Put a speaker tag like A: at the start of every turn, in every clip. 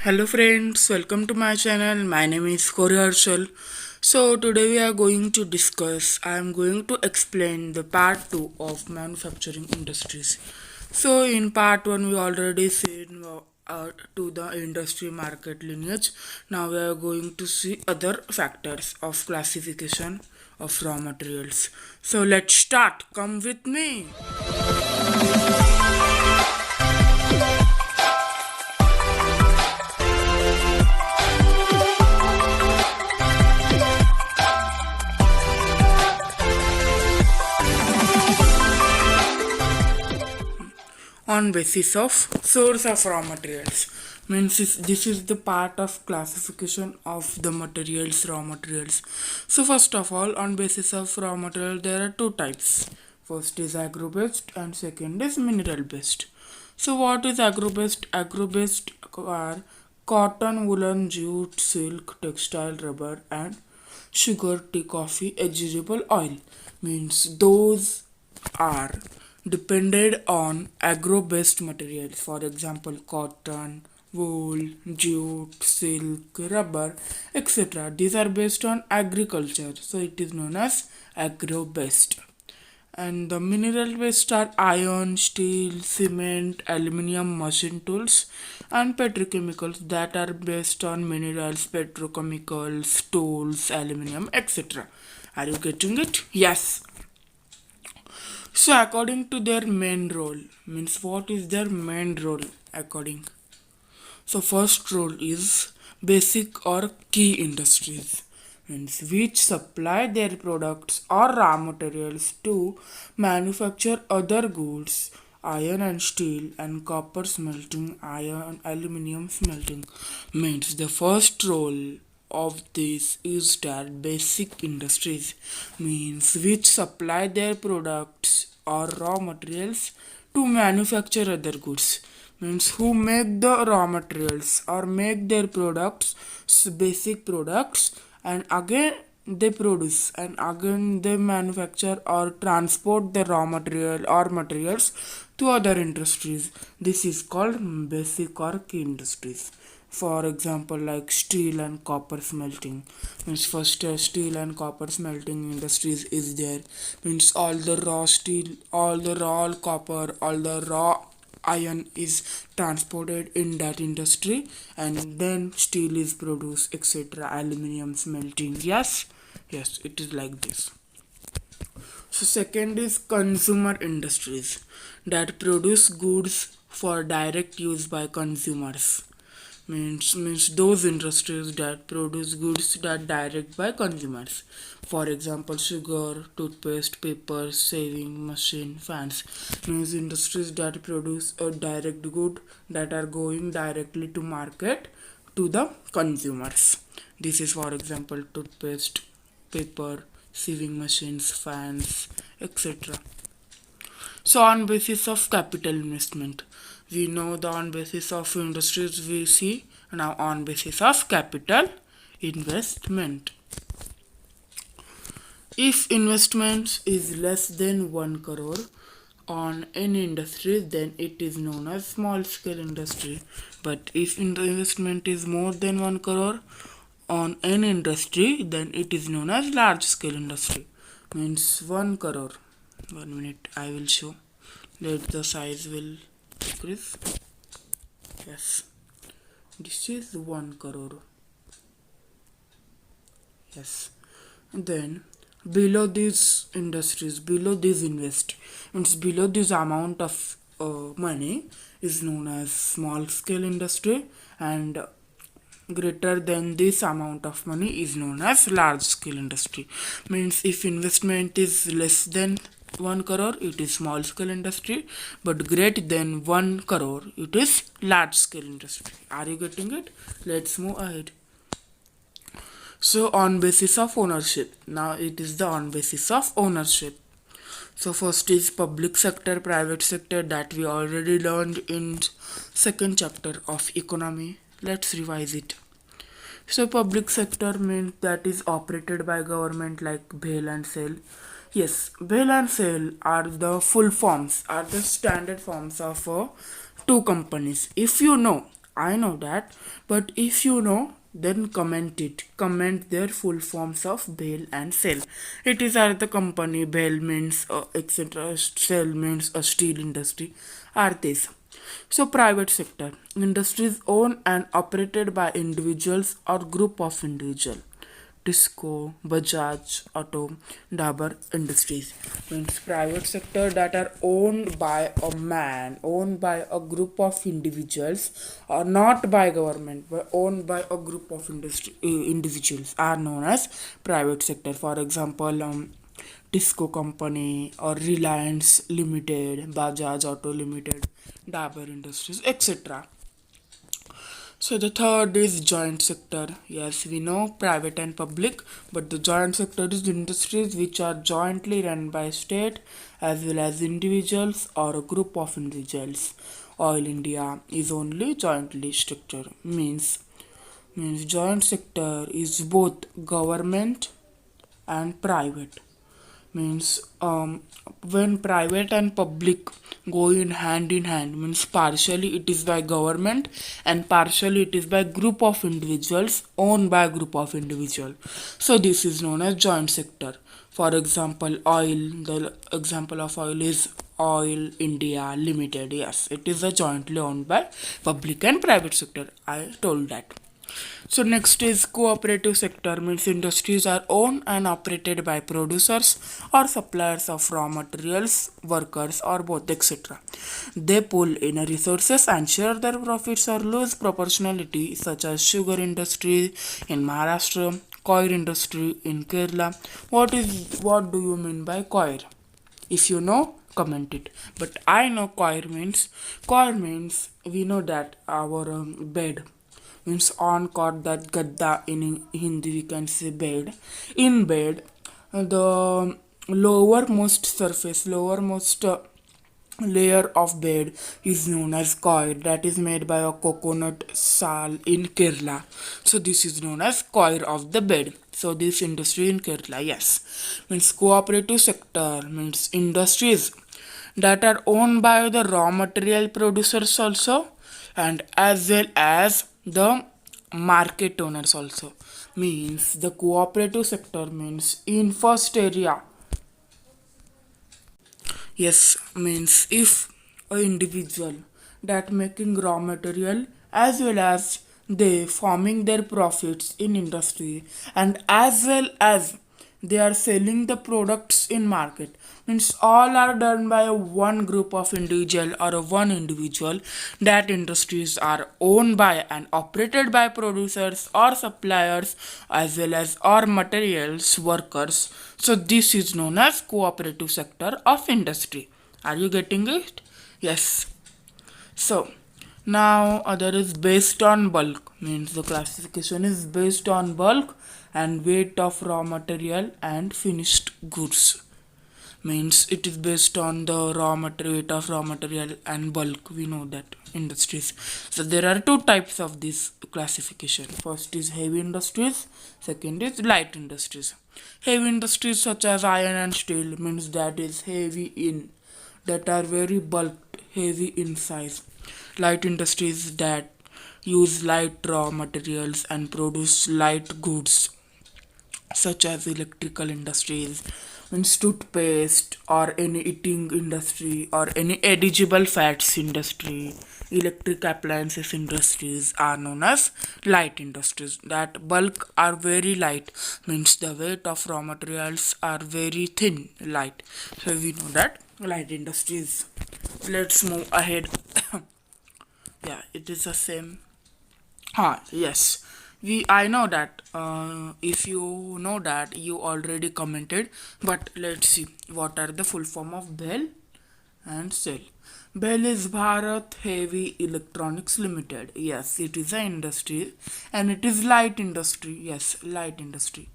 A: Hello friends, welcome to my channel. My name is Harshal. So today we are going to discuss, I am going to explain the part 2 of manufacturing industries. So in part 1 we already seen to the industry market lineage. Now we are going to see other factors of classification of raw materials. So let's start. Come with me. On basis of source of raw materials means this is the part of classification of the materials, raw materials. So first of all, on basis of raw material there are two types. First is agro-based and second is mineral based. So what is agro-based? Agro-based are cotton, woolen, jute, silk, textile, rubber and sugar, tea, coffee, vegetable oil. Means those are depended on agro-based materials, for example cotton, wool, jute, silk, rubber, etc. These are based on agriculture, so it is known as agro-based. And the mineral based are iron, steel, cement, aluminium, machine tools and petrochemicals that are based on minerals, petrochemicals, tools, aluminium, etc. Are you getting it? Yes. So according to their main role, means what is their main role according? So first role is basic or key industries, means which supply their products or raw materials to manufacture other goods, iron and steel and copper smelting, iron aluminium smelting. Means the first role of this is that basic industries, means which supply their products or raw materials to manufacture other goods, means who make the raw materials or make their products, basic products, and again they produce and again they manufacture or transport the raw material or materials to other industries. This is called basic or key industries. For example, like steel and copper smelting, means first steel and copper smelting industries is there, means all the raw steel, all the raw copper, all the raw iron is transported in that industry and then steel is produced, etc. Aluminium smelting. Yes, it is like this. So second is consumer industries that produce goods for direct use by consumers. Means those industries that produce goods that direct by consumers. For example, sugar, toothpaste, paper, sewing machine, fans. Means industries that produce a direct good that are going directly to market to the consumers. This is for example toothpaste, paper, sewing machines, fans, etc. So on basis of capital investment, we know the on basis of industries we see. Now on basis of capital investment, if investment is less than 1 crore on any industry, then it is known as small scale industry. But if investment is more than 1 crore on any industry, then it is known as large scale industry. Means 1 crore. 1 minute, I will show. Let the size will decrease. Yes, this is 1 crore. Yes, and then below these industries, below this invest, means below this amount of money is known as small scale industry, and greater than this amount of money is known as large scale industry. Means if investment is less than 1 crore, it is small scale industry, but greater than 1 crore, it is large scale industry. Are you getting it? Let's move ahead. So on basis of ownership, now it is the on basis of ownership. So first is public sector, private sector, that we already learned in second chapter of economy. Let's revise it. So public sector means that is operated by government, like bail and sale. Yes, bail and sale are the full forms, are the standard forms of two companies. If you know I know that, but if you know, then comment it. Comment their full forms of BHEL and SEL. It is at the company, BHEL means etc. SEL means a steel industry. Are this? So private sector industries owned and operated by individuals or group of individuals. Tisco, Bajaj, Auto, Dabur Industries means private sector that are owned by a man, owned by a group of individuals, or not by government, but owned by a group of individuals are known as private sector. For example, Tisco Company or Reliance Limited, Bajaj Auto Limited, Dabur Industries, etc. So the third is joint sector. Yes, we know private and public, but the joint sector is industries which are jointly run by state as well as individuals or a group of individuals. Oil India is only jointly structured. Means joint sector is both government and private. Means when private and public go in hand, means partially it is by government and partially it is by group of individuals owned by a group of individual. So this is known as joint sector. For example, oil, the example of oil is Oil India Limited. Yes, it is a jointly owned by public and private sector. I told that. So next is cooperative sector, means industries are owned and operated by producers or suppliers of raw materials, workers or both, etc. They pool in resources and share their profits or lose proportionality, such as sugar industry in Maharashtra, coir industry in Kerala. What do you mean by coir? If you know, comment it. But I know coir means we know that our bed means on cot, that gadda in Hindi we can say bed. In bed, the lowermost layer of bed is known as coir, that is made by a coconut sal in Kerala. So this is known as coir of the bed. So this industry in Kerala, yes. Means cooperative sector means industries that are owned by the raw material producers also, and as well as the market owners also. Means the cooperative sector means in first area. Yes, means if a individual that making raw material as well as they forming their profits in industry, and as well as they are selling the products in market, means all are done by a one group of individual or a one individual. That industries are owned by and operated by producers or suppliers as well as or materials workers. So this is known as cooperative sector of industry. Are you getting it? Yes. So now other is based on bulk, means the classification is based on bulk and weight of raw material and finished goods. Means it is based on the weight of raw material and bulk. We know that industries. So there are two types of this classification. First is heavy industries, second is light industries. Heavy industries such as iron and steel means that is heavy in, that are very bulked, heavy in size. Light industries that use light raw materials and produce light goods, such as electrical industries, means toothpaste or any eating industry or any edible fats industry. Electric appliances industries are known as light industries, that bulk are very light, means the weight of raw materials are very thin, light. So we know that light industries. Let's move ahead. Yeah, it is the same. Yes. I know that if you know that you already commented, but let's see what are the full form of BHEL and SEL. BHEL is Bharat Heavy Electronics Limited. Yes, it is an industry and it is light industry. Yes, light industry.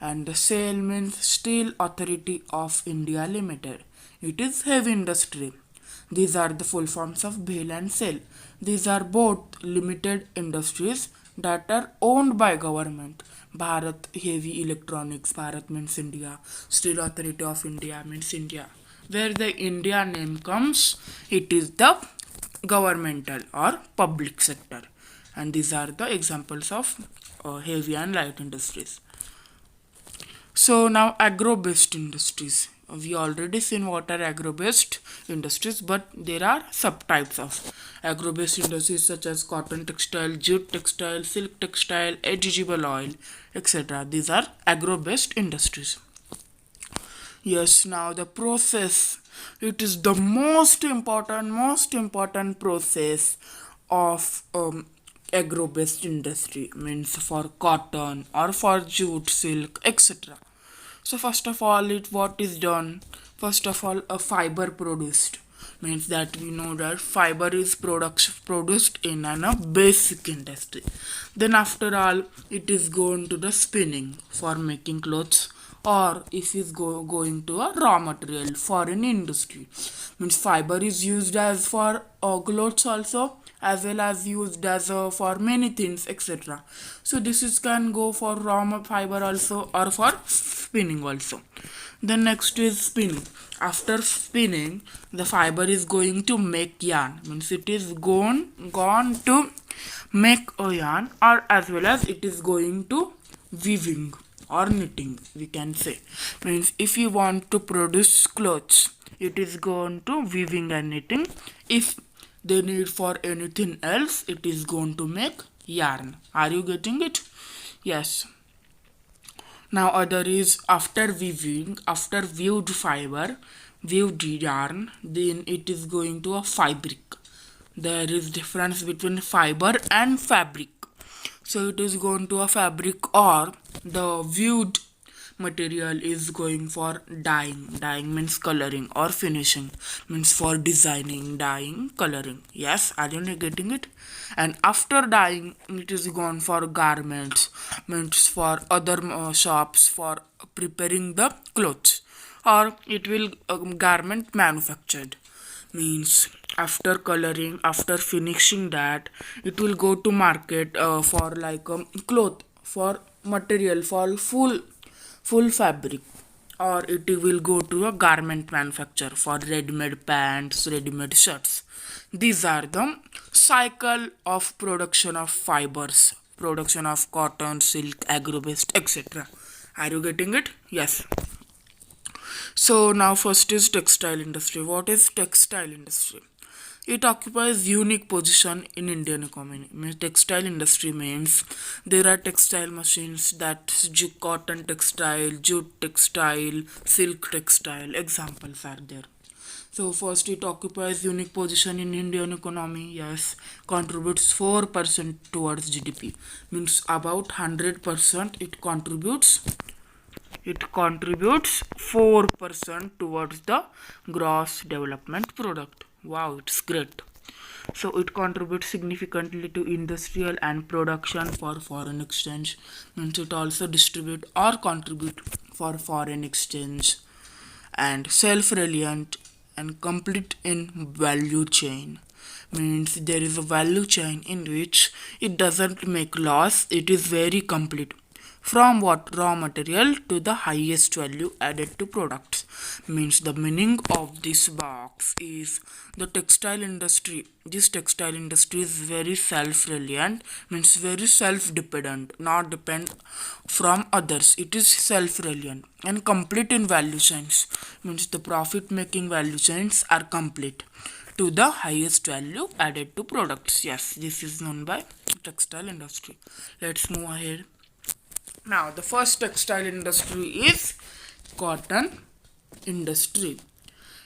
A: And the SEL means Steel Authority of India Limited. It is heavy industry. These are the full forms of BHEL and SEL. These are both limited industries that are owned by government. Bharat Heavy Electronics, Bharat means India. Steel Authority of India means India. Where the India name comes, it is the governmental or public sector. and these are the examples of heavy and light industries. So now agro-based industries. We already seen what are agro-based industries, but there are subtypes of agro-based industries such as cotton textile, jute textile, silk textile, vegetable oil, etc. These are agro-based industries. Yes, now the process. It is the most important process of agro-based industry, means for cotton or for jute, silk, etc. So first of all, what is done? First of all, a fiber produced, means that we know that fiber is produced in a basic industry. Then after all, it is going to the spinning for making clothes, or if it's going to a raw material for an industry. Means fiber is used as for clothes also, as well as used as for many things, etc. So this is can go for raw fiber also or for spinning also. Then next is spinning. After spinning, the fiber is going to make yarn, means it is gone to make a yarn, or as well as it is going to weaving or knitting, we can say. Means if you want to produce clothes, it is going to weaving and knitting. If they need for anything else, it is going to make yarn. Are you getting it? Yes. Now other is after weaving, after weaved fiber, weaved yarn, then it is going to a fabric. There is difference between fiber and fabric. So it is going to a fabric, or the weaved material is going for dyeing. Dyeing means coloring, or finishing means for designing, dyeing, coloring. Yes, are you getting it? And after dyeing, it is gone for garments, means for other shops for preparing the clothes, or it will garment manufactured, means after coloring, after finishing that, it will go to market for like cloth, for material, for full fabric, or it will go to a garment manufacturer for ready-made pants, ready-made shirts. These are the cycle of production of fibers, production of cotton, silk, agro-based, etc. Are you getting it? Yes. So now first is textile industry. What is textile industry? It occupies unique position in Indian economy. Textile industry means there are textile machines, that cotton textile, jute textile, silk textile. Examples are there. So first, it occupies unique position in Indian economy. Yes, contributes 4% towards GDP. Means about 100% it contributes. It contributes 4% towards the gross development product. Wow, it's great. So it contributes significantly to industrial and production for foreign exchange. Means it also distribute or contribute for foreign exchange, and self-reliant and complete in value chain. Means there is a value chain in which it doesn't make loss, it is very complete, from what raw material to the highest value added to products. Means the meaning of this box is the textile industry. This textile industry is very self-reliant, means very self-dependent, not depend from others. It is self-reliant and complete in value chains, means the profit making value chains are complete to the highest value added to products. Yes, this is known by textile industry. Let's move ahead. Now the first textile industry is cotton industry.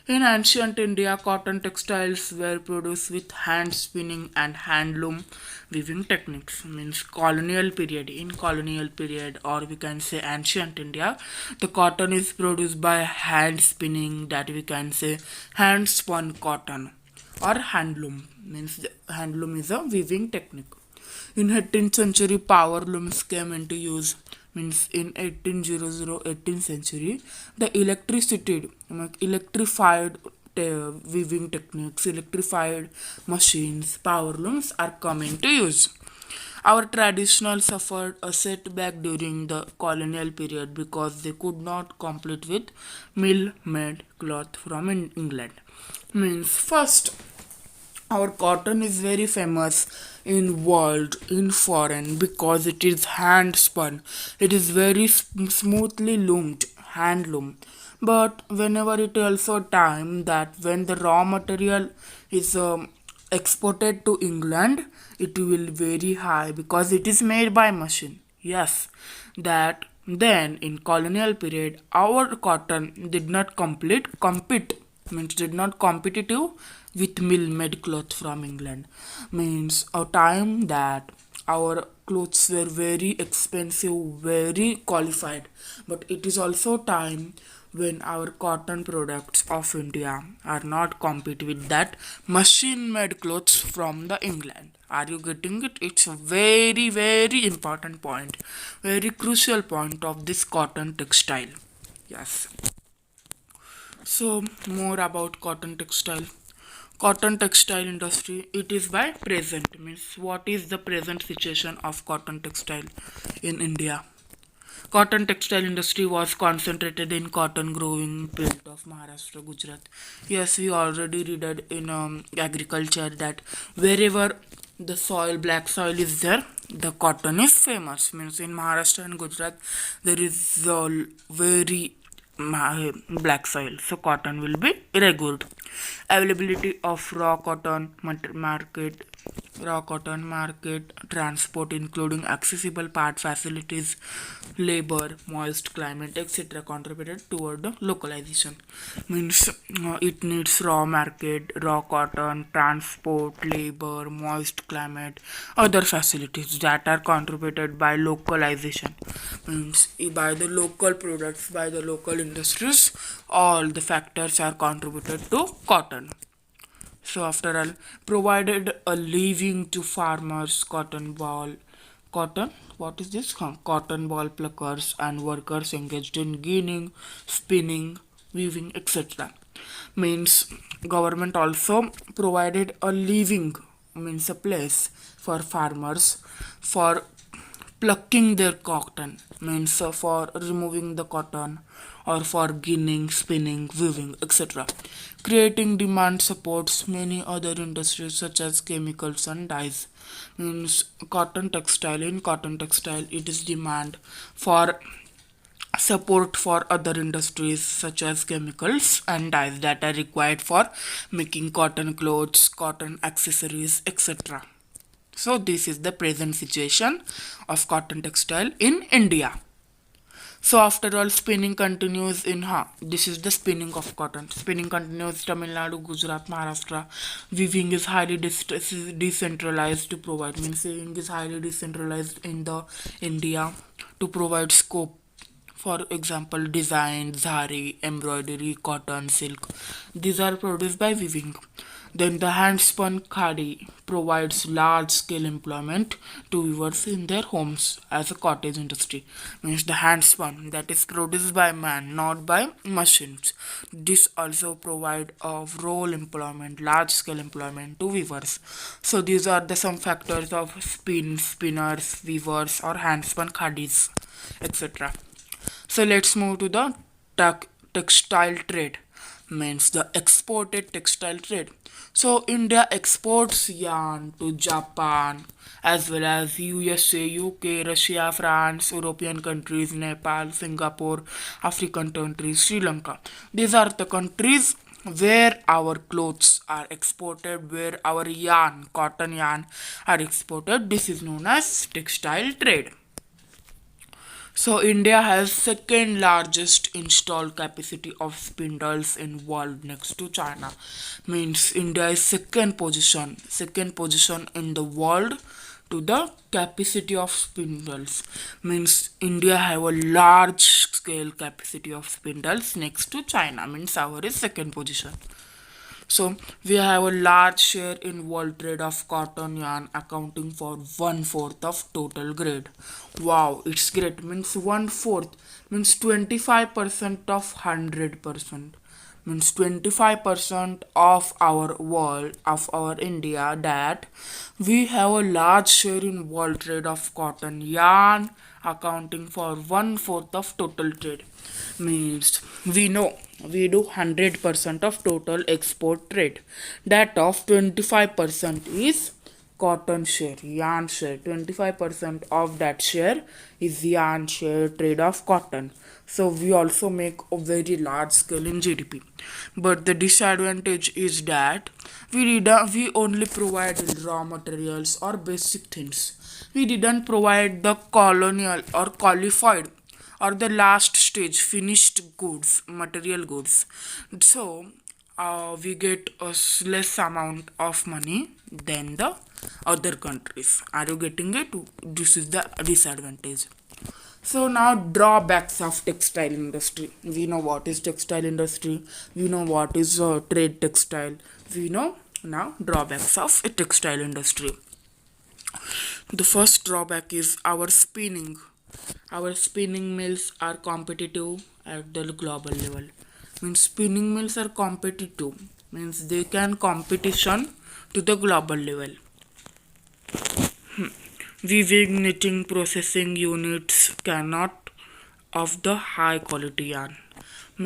A: In ancient India, cotton textiles were produced with hand spinning and handloom weaving techniques. Means colonial period. In colonial period, or we can say ancient India, the cotton is produced by hand spinning, that we can say hand spun cotton, or handloom. Means the handloom is a weaving technique. In 18th century, power looms came into use. Means in 18th century, the electrified weaving techniques, electrified machines, power looms are coming to use. Our traditional suffered a setback during the colonial period because they could not compete with mill-made cloth from England. Means first, our cotton is very famous in world, in foreign, because it is hand spun. It is very smoothly loomed, hand loom. But whenever it also time that when the raw material is exported to England, it will very high because it is made by machine. Yes, that then in colonial period our cotton did not compete, means did not competitive with mill made cloth from England, means a time that our clothes were very expensive, very qualified, but it is also time when our cotton products of India are not compete with that machine made clothes from the England. Are you getting it? It's a very very important point, very crucial point of this cotton textile. Yes. So more about cotton textile. Cotton textile industry, it is by present, means what is the present situation of cotton textile in India. Cotton textile industry was concentrated in cotton growing belt of Maharashtra, Gujarat. Yes, we already read it in agriculture that wherever the soil, black soil is there, the cotton is famous. Means in Maharashtra and Gujarat, there is a very black soil, so cotton will be very good. Availability of raw cotton market, transport including accessible part facilities, labor, moist climate, etc. contributed toward the localization. Means it needs raw market, raw cotton, transport, labor, moist climate, other facilities that are contributed by localization. Means by the local products, by the local industries, all the factors are contributed to cotton. So after all, provided a living to farmers, cotton, what is this? Cotton ball pluckers and workers engaged in ginning, spinning, weaving, etc. Means government also provided a living, means a place for farmers for plucking their cotton, means for removing the cotton or for ginning, spinning, weaving, etc. Creating demand supports many other industries such as chemicals and dyes. Means cotton textile it is demand for support for other industries such as chemicals and dyes that are required for making cotton clothes, cotton accessories, etc. So this is the present situation of cotton textile in India. So after all, spinning continues in this is the spinning of cotton. Spinning continues Tamil Nadu, Gujarat, Maharashtra. Weaving is highly decentralized to provide. Means weaving is highly decentralized in the India to provide scope. For example, design, zari, embroidery, cotton, silk. These are produced by weaving. Then the hand-spun khadi provides large-scale employment to weavers in their homes as a cottage industry. Means the hand-spun that is produced by man, not by machines. This also provide a role employment, large-scale employment to weavers. So these are the some factors of spinners, weavers, or hand-spun khadis, etc. So let's move to the textile trade, means the exported textile trade. So India exports yarn to Japan as well as USA, UK, Russia, France, European countries, Nepal, Singapore, African countries, Sri Lanka. These are the countries where our clothes are exported, where our yarn, cotton yarn are exported. This is known as textile trade. So India has second largest installed capacity of spindles in world next to China. Means India is second position in the world to the capacity of spindles. Means India have a large scale capacity of spindles next to China. Means our is second position. So we have a large share in world trade of cotton yarn accounting for 1/4 of total grade. Wow, it's great. Means 1/4 means 25% of 100%. means 25% of our world, of our India, that we have a large share in world trade of cotton yarn, accounting for 1/4 of total trade. Means we know we do 100% of total export trade. That of 25% is cotton share, yarn share. 25% of that share is yarn share trade of cotton. So we also make a very large scale in GDP. But the disadvantage is that we only provide raw materials or basic things. We didn't provide the colonial or qualified or the last stage finished goods, material goods. So we get a less amount of money than the other countries. Are you getting it? This is the disadvantage. So now drawbacks of textile industry. We know what is textile industry. We know what is trade textile. We know now drawbacks of a textile industry. The first drawback is our spinning. Our spinning mills are competitive at the global level. Means spinning mills are competitive. Means they can competition to the global level. Weaving, knitting, processing units cannot of the high quality yarn.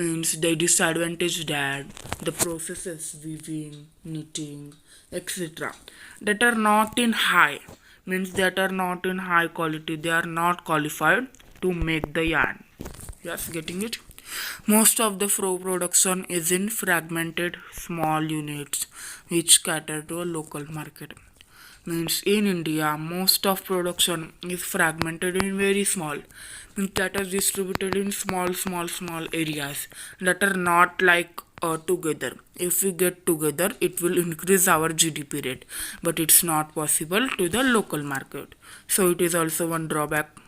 A: Means the disadvantage that the processes weaving, knitting, etc. that are not in high, means that are not in high quality, they are not qualified to make the yarn. Yes, getting it? Most of the production is in fragmented small units which cater to a local market. Means in India, most of production is fragmented in very small, means that is distributed in small areas that are not like together. If we get together, it will increase our GDP rate, but it's not possible to the local market. So it is also one drawback.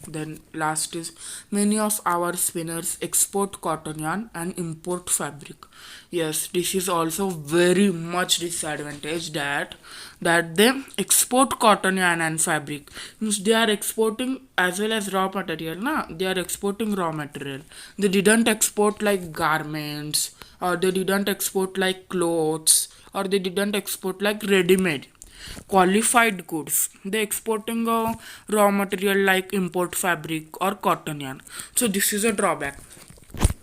A: Then last is many of our spinners export cotton yarn and import fabric. Yes, this is also very much disadvantage that they export cotton yarn and fabric. Means they are exporting as well as raw material. Na? They are exporting raw material. They didn't export like garments, or they didn't export like clothes, or they didn't export like ready-made qualified goods. They exporting raw material like import fabric or cotton yarn. So this is a drawback.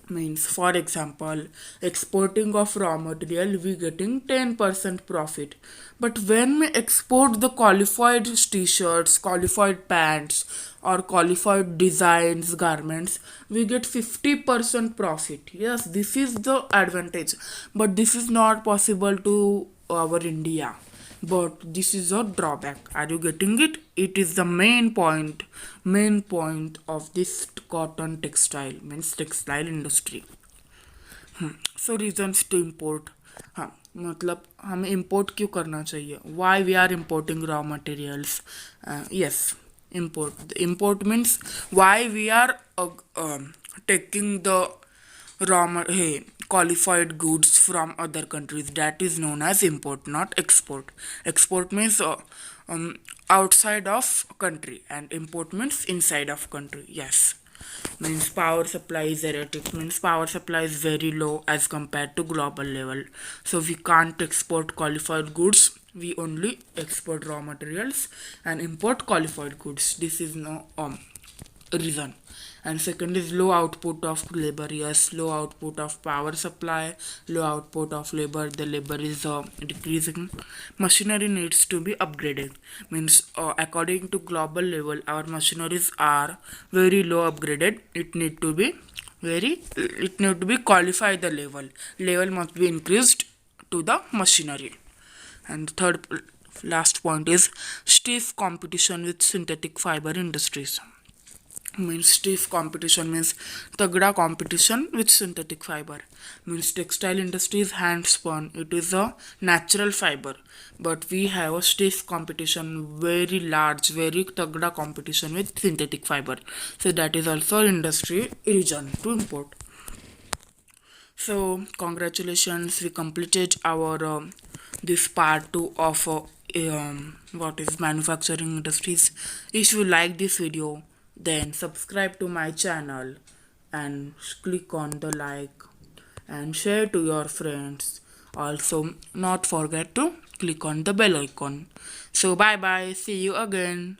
A: Means for example, exporting of raw material we getting 10% profit, but when we export the qualified t-shirts, qualified pants, or qualified designs garments, we get 50% profit. Yes, this is the advantage, but this is not possible to our India. But this is a drawback. Are you getting it? It is the main point of this cotton textile, means textile industry. So reasons to import. हाँ, मतलब हमें import क्यों करना चाहिए? Why we are importing raw materials? Yes, import means why we are taking the qualified goods from other countries. That is known as import, not export. Export means outside of country, and import means inside of country. Yes, means power supply is erratic, means power supply is very low as compared to global level. So we can't export qualified goods. We only export raw materials and import qualified goods. This is no reason. And second is low output of labor. Yes, low output of power supply, low output of labor. The labor is decreasing. Machinery needs to be upgraded. Means according to global level, our machineries are very low upgraded. It need to be qualified the level. Level must be increased to the machinery. And third last point is stiff competition with synthetic fiber industries. Means stiff competition means tagda competition with synthetic fiber. Means textile industry is hand spun, it is a natural fiber, but we have a stiff competition, very large, very tagda competition with synthetic fiber. So that is also industry region to import. So congratulations, we completed our this part 2 of what is manufacturing industries. If you like this video, then subscribe to my channel and click on the like and share to your friends. Also, not forget to click on the bell icon. So bye bye, see you again.